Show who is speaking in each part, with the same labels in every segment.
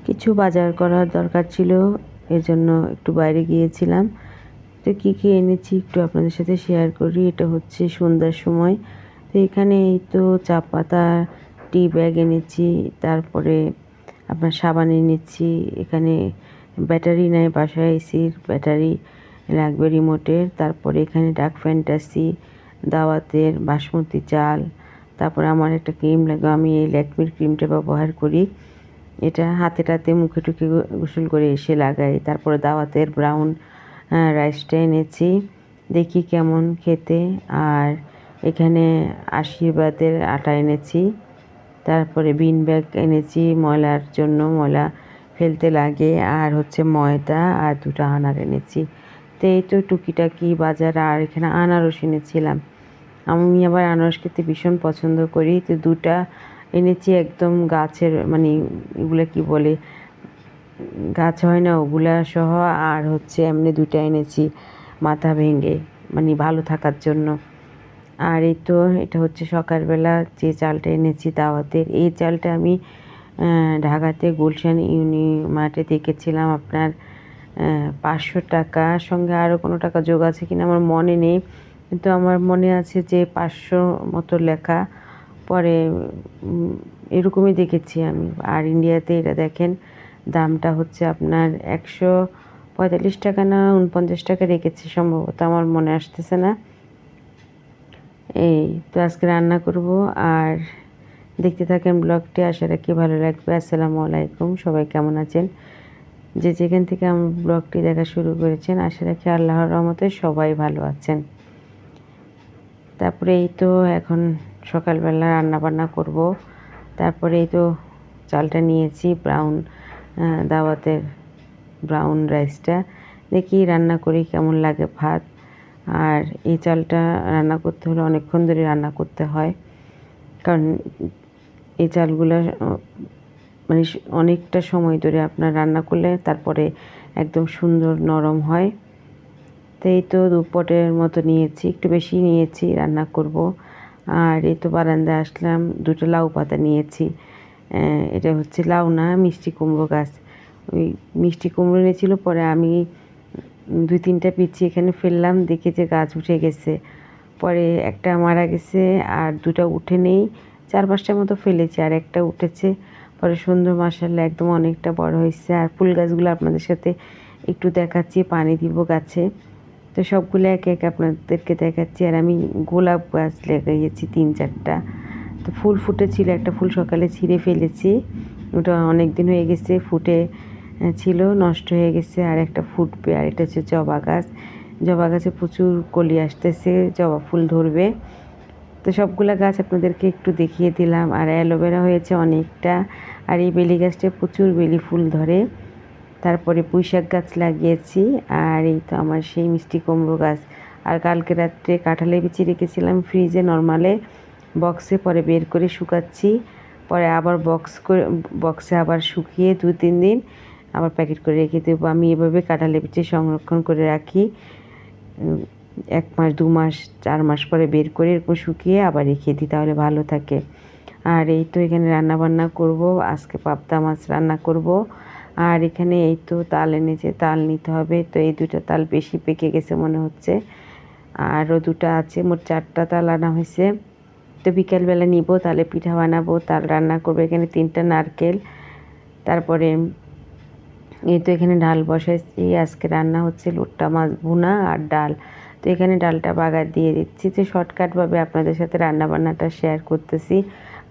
Speaker 1: কিছু বাজার করার দরকার ছিল, এজন্য একটু বাইরে গিয়েছিলাম। তো কী কী এনেছি একটু আপনাদের সাথে শেয়ার করি। এটা হচ্ছে সন্ধ্যার সময়। তো এখানে এই তো চা পাতা, টি ব্যাগ এনেছি, তারপরে আপনার সাবান এনেছি। এখানে ব্যাটারি নাই বাসায়, এসির ব্যাটারি লাগবে রিমোটের। তারপরে এখানে ডার্ক ফ্যান্টাসি, দাওয়াতের বাসমতি চাল। তারপরে আমার একটা ক্রিম লাগে, আমি এই ল্যাকমির ক্রিমটা ব্যবহার করি। এটা হাতে টাতে মুখে টুখে গোসল করে এসে লাগাই। তারপরে দাওয়াতের ব্রাউন রাইসটা এনেছি, দেখি কেমন খেতে। আর এখানে আশীর্বাদের আটা এনেছি। তারপরে বিন ব্যাগ এনেছি ময়লার জন্য, ময়লা ফেলতে লাগে। আর হচ্ছে ময়দা আর 2টা আনার এনেছি। তো এই তো টুকিটাকি বাজার। আর এখানে আনারস এনেছিলাম, আমি আবার আনারস খেতে ভীষণ পছন্দ করি। তো 2টা এনেছি একদম গাছের, মানে এগুলো কি বলে, গাছ হয় না ওগুলা সহ। আর হচ্ছে এমনি 2টা এনেছি মাথা ভেঙে, মানে ভালো থাকার জন্য। আর এই তো এটা হচ্ছে সকালবেলা যে চালটা এনেছি দাওয়াতের। এই চালটা আমি ঢাকাতে গুলশান ইউনিমার্টে দেখেছিলাম আপনার 500 টাকা, সঙ্গে আরও কোনো টাকা যোগ আছে কিনা আমার মনে নেই, কিন্তু আমার মনে আছে যে 500 মতো লেখা। পরে এরকমই দেখেছি আমি। আর ইন্ডিয়াতে এটা দেখেন দামটা হচ্ছে আপনার 145 টাকা না 49 টাকা রেখেছি সম্ভবত, আমার মনে আসতেছে না। এই তো আজকে রান্না করব, আর দেখতে থাকেন ব্লগটি, আশা রাখি ভালো লাগবে। আসসালামু আলাইকুম, সবাই কেমন আছেন? যে যেখান থেকে আমার ব্লগটি দেখা শুরু করেছেন, আশা রাখি আল্লাহর রহমতে সবাই ভালো আছেন। তারপরে এই তো এখন সকালবেলা রান্না বান্না করব। তারপরে এই তো চালটা নিয়েছি ব্রাউন, দাওয়াতের ব্রাউন রাইসটা, দেখি রান্না করি কেমন লাগে ভাত। আর এই চালটা রান্না করতে হলে অনেকক্ষণ ধরে রান্না করতে হয়, কারণ এই চালগুলো মানে অনেকটা সময় ধরে আপনার রান্না করলে তারপরে একদম সুন্দর নরম হয়। তো এই তো 2 পটের মতো নিয়েছি, একটু বেশি নিয়েছি, রান্না করব। আর এই তো বারান্দায় আসলাম, 2টা লাউ পাতা নিয়েছি। এটা হচ্ছে লাউ না, মিষ্টি কুমড়ো গাছ। ওই মিষ্টি কুমড়ো এনেছিল, পরে আমি 2-3টা পিচ্ছি এখানে ফেললাম, দেখি যে গাছ উঠে গেছে। পরে একটা মারা গেছে আর 2টা উঠে নেই, 4-5টার মতো ফেলেছি আর একটা উঠেছে। পরে সুন্দর মাশাআল্লাহ একদম অনেকটা বড় হয়েছে। আর ফুল গাছগুলো আপনাদের সাথে একটু দেখাচ্ছি, পানি দিব গাছে। তো সবগুলো একে একে আপনাদেরকে দেখাচ্ছি। আর আমি গোলাপ গাছ লাগাইয়েছি 3-4টা। তো ফুল ফুটেছিল, একটা ফুল সকালে ছিঁড়ে ফেলেছি, ওটা অনেক দিন হয়ে গেছে, ফুটে ছিল, নষ্ট হয়ে গেছে। আর একটা ফুটবে। আর এটা হচ্ছে জবা গাছ, জবা গাছে প্রচুর কলি আসতেছে, জবা ফুল ধরবে। তো সবগুলা গাছ আপনাদেরকে একটু দেখিয়ে দিলাম। আর অ্যালোভেরা হয়েছে অনেকটা। আর এই বেলি গাছটায় প্রচুর বেলি ফুল ধরে। তারপরে পুঁইশাক গাছ লাগিয়েছি। আর এই তো আমার সেই মিষ্টি কুমড়ো গাছ। আর কালকে রাত্রে কাঁঠালের বিচি রেখেছিলাম ফ্রিজে নরমালে, বক্সে, পরে বের করে শুকাচ্ছি। পরে আবার বক্সে আবার শুকিয়ে 2-3 দিন আবার প্যাকেট করে রেখে দেবো। আমি এভাবে কাঁঠালের বিচি সংরক্ষণ করে রাখি। 1 মাস 2 মাস 4 মাস পরে বের করে এরকম শুকিয়ে আবার রেখে দিই, তাহলে ভালো থাকে। আর এই তো এখানে রান্না বান্না করব, আজকে পাবদা মাছ রান্না করব। আর এখানে এই তো তাল এনেছে, তাল নিতে হবে। তো এই 2টা তাল বেশি পেকে গেছে মনে হচ্ছে, আরও 2টা আছে, মোট 4টা তাল আনা হয়েছে। তো বিকেলবেলা নিব, তালে পিঠা বানাবো, তাল রান্না করবো। এখানে 3টা নারকেল। তারপরে এই তো এখানে ডাল বসাইছি, আজকে রান্না হচ্ছে লোট্টা মাছ ভুনা আর ডাল। তো এখানে ডালটা বাগার দিয়ে দিচ্ছি। তো শর্টকাটভাবে আপনাদের সাথে রান্নাবান্নাটা শেয়ার করতেছি,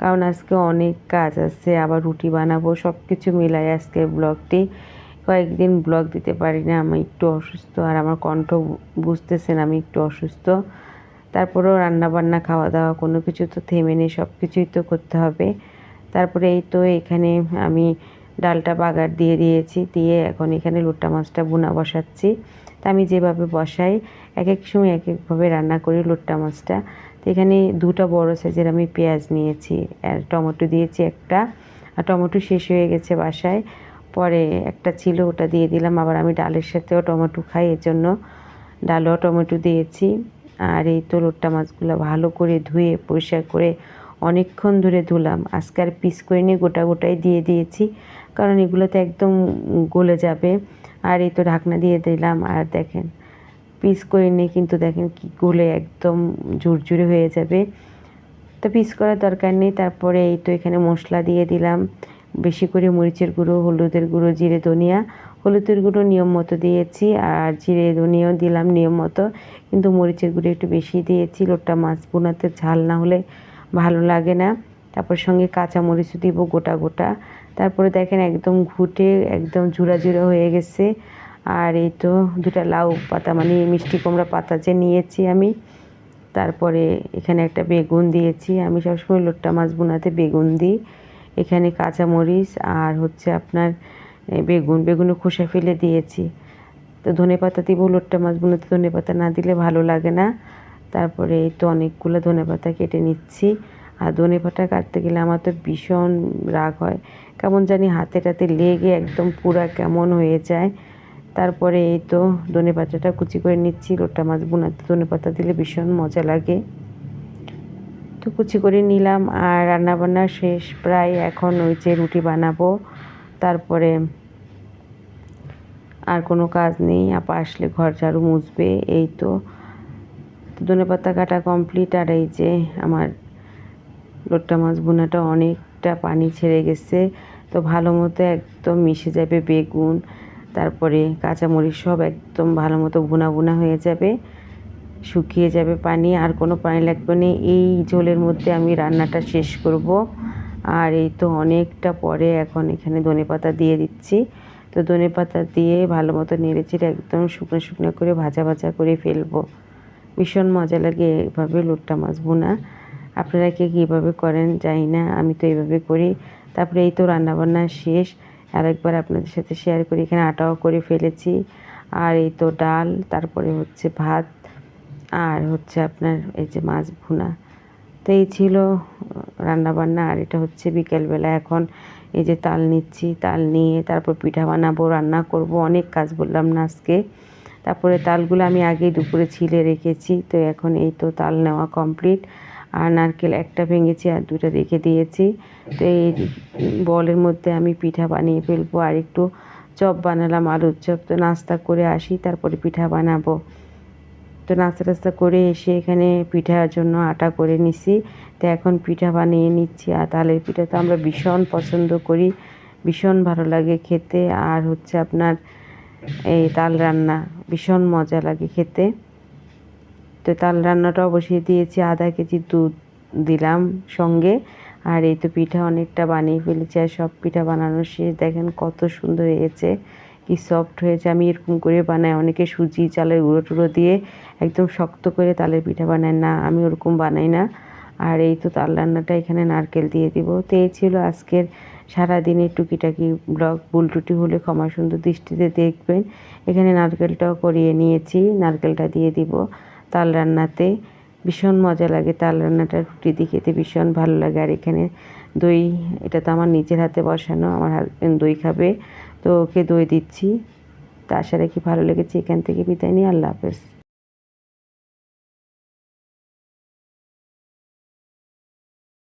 Speaker 1: কারণ আজকে অনেক কাজ আছে, আবার রুটি বানাবো, সব কিছু মিলাই আজকের ব্লগটি। কয়েকদিন ব্লগ দিতে পারি না, আমি একটু অসুস্থ, আর আমার কণ্ঠ বুঝতেছেন আমি একটু অসুস্থ। তারপরেও রান্নাবান্না খাওয়া দাওয়া কোনো কিছু তো থেমে নেই, সব কিছুই তো করতে হবে। তারপরে এই তো এখানে আমি ডালটা বাগার দিয়ে দিয়েছি, দিয়ে এখন এখানে লোট্টা মাছটা ভুনা বসাচ্ছি। তা আমি যেভাবে বসাই এক এক সময় এক একভাবে রান্না করি লোট্টা মাছটা। তো এখানে 2টা বড় সাইজের আমি পেঁয়াজ নিয়েছি, আর টমেটো দিয়েছি একটা। আর টমেটো শেষ হয়ে গেছে বাসায়, পরে একটা ছিল ওটা দিয়ে দিলাম। আবার আমি ডালের সাথেও টমেটো খাই, এর জন্য ডালেও টমেটো দিয়েছি। আর এই তো লোট্টা মাছগুলো ভালো করে ধুয়ে পরিষ্কার করে অনেকক্ষণ ধরে ধুলাম, আজকে আর পিস করে নিয়ে গোটা গোটাই দিয়ে দিয়েছি। কারণ এগুলোতে একদম গলে যাবে। আর এই তো ঢাকনা দিয়ে দিলাম, আর দেখেন পিস করে নিয়ে কিন্তু দেখেন কি গলে একদম ঝুরঝুরে হয়ে যাবে। তো পিস করার দরকার নেই। তারপরে এই তো এখানে মশলা দিয়ে দিলাম বেশি করে, মরিচের গুঁড়ো, হলুদের গুঁড়ো, জিরে ধনিয়া। হলুদের গুঁড়ো নিয়ম মতো দিয়েছি, আর জিরে ধনিয়াও দিলাম নিয়ম মতো, কিন্তু মরিচের গুঁড়ো একটু বেশি দিয়েছি। লোট্টা মাছ ভুনাতে ঝাল না হলে ভালো লাগে না। তারপর সঙ্গে কাঁচা মরিচও দিব গোটা গোটা। তারপরে দেখেন একদম ঘুটে একদম ঝুরা ঝুরা হয়ে গেছে। আর এই তো দুটা লাউ পাতা, মানে মিষ্টি কুমড়া পাতা যে নিয়েছি আমি। তারপরে এখানে একটা বেগুন দিয়েছি। আমি সবসময় লোট্টা মাছ ভুনাতে বেগুন দিই। এখানে কাঁচামরিচ আর হচ্ছে আপনার বেগুনের খোসা ফেলে দিয়েছি। তো ধনেপাতা দিব, লোট্টা মাছ ভুনাতে ধনেপাতা না দিলে ভালো লাগে না। তারপরে এই তো অনেকগুলো ধনেপাতা কেটে নিচ্ছি। আর ধনেপাতা কাটতে গেলে আমার তো ভীষণ রাগ হয়, কেমন জানি হাতে টাতে লেগে একদম পুরা কেমন হয়ে যায়। তারপরে এই তো ধনেপাতাটা কুচি করে নিচ্ছি। লোট্টা মাছ ভুনাতে ধনেপাতা দিলে ভীষণ মজা লাগে। তো কুচি করে নিলাম, আর রান্নাবান্না শেষ প্রায়। এখন ওই যে রুটি বানাবো, তারপরে আর কোনো কাজ নেই। আপা আসলে ঘর ঝাড়ু মুছবে। এই তো ধনেপাতা কাটা কমপ্লিট। আর এই যে আমার লোট্টা মাছ ভুনাটা অনেকটা পানি ছেড়ে গেছে। তো ভালো মতো একদম মিশে যাবে বেগুন, তারপরে কাঁচামরিচ সব একদম ভালো মতো ভুনা ভুনা হয়ে যাবে, শুকিয়ে যাবে পানি, আর কোনো পানি লাগবে না। এই ঝোলের মধ্যে আমি রান্নাটা শেষ করব। আর এই তো অনেকটা পরে এখন এখানে ধনেপাতা দিয়ে দিচ্ছি। তো ধনেপাতা দিয়ে ভালো মতো নেড়েচেড়ে একদম শুকনো শুকনো করে ভাজা ভাজা করে ফেলবো। ভীষণ মজা লাগে এভাবে লোট্টা মাছ ভুনা। আপনারা কে কীভাবে করেন জানি না, আমি তো এইভাবে করি। তারপরে এই তো রান্নাবান্না শেষ। আরেকবার আপনাদের সাথে শেয়ার করি, এখানে আটাও করে ফেলেছি। আর এই তো ডাল, তারপরে হচ্ছে ভাত, আর হচ্ছে আপনার এই যে মাছ ভুনা। তো এই ছিল রান্নাবান্না। আর এটা হচ্ছে বিকেলবেলা। এখন এই যে তাল নিচ্ছি, তাল নিয়ে তারপর পিঠা বানাবো, রান্না করব, অনেক কাজ বললাম না আজকে। তারপরে তালগুলো আমি আগেই দুপুরে ছিলে রেখেছি। তো এখন এই তো তাল নেওয়া কমপ্লিট। আর নারকেল একটা ভেঙেছি আর দুটো রেখে দিয়েছি। তো এই বলের মধ্যে আমি পিঠা বানিয়ে ফেলবো। আর একটু চপ বানালাম, আলুর চপ। তো নাস্তা করে আসি, তারপরে পিঠা বানাবো। তো নাস্তা টাস্তা করে এসে এখানে পিঠার জন্য আটা করে নিছি। তো এখন পিঠা বানিয়ে নিচ্ছি। আর তালের পিঠা তো আমরা ভীষণ পছন্দ করি, ভীষণ ভালো লাগে খেতে। আর হচ্ছে আপনার এই তাল রান্না ভীষণ মজা লাগে খেতে। তো তাল রান্নাটাও বসিয়ে দিয়েছি, আধা কেজি দুধ দিলাম সঙ্গে। আর এই তো পিঠা অনেকটা বানিয়ে ফেলেছি, আর সব পিঠা বানানো শেষ। দেখেন কত সুন্দর হয়েছে, কি সফট হয়েছে। আমি এরকম করে বানাই, অনেকে সুজি চালের গুঁড়ো টুড়ো দিয়ে একদম শক্ত করে তালের পিঠা বানায়, না আমি ওরকম বানাই না। আর এই তো তাল রান্নাটা এখানে নারকেল দিয়ে দিব। তো এই ছিল আজকের সারাদিনের টুকিটাকি ব্লগ। ভুল ত্রুটি হলে ক্ষমা সুন্দর দৃষ্টিতে দেখবেন। এখানে নারকেলটাও করিয়ে নিয়েছি, নারকেলটা দিয়ে দিব তাল রান্নাতে। ভীষণ মজা লাগে তাল রান্নাটা, রুটি দিয়ে খেতে ভীষণ ভালো লাগে। আর এখানে দই, এটা তো আমার নিজের হাতে বসানো, আমার হাজবেন্ড দই খাবে, তো ওকে দই দিচ্ছি। তো আশা রাখি ভালো লেগেছে। এখান থেকে বিদায় নিই, আল্লাহ হাফেজ।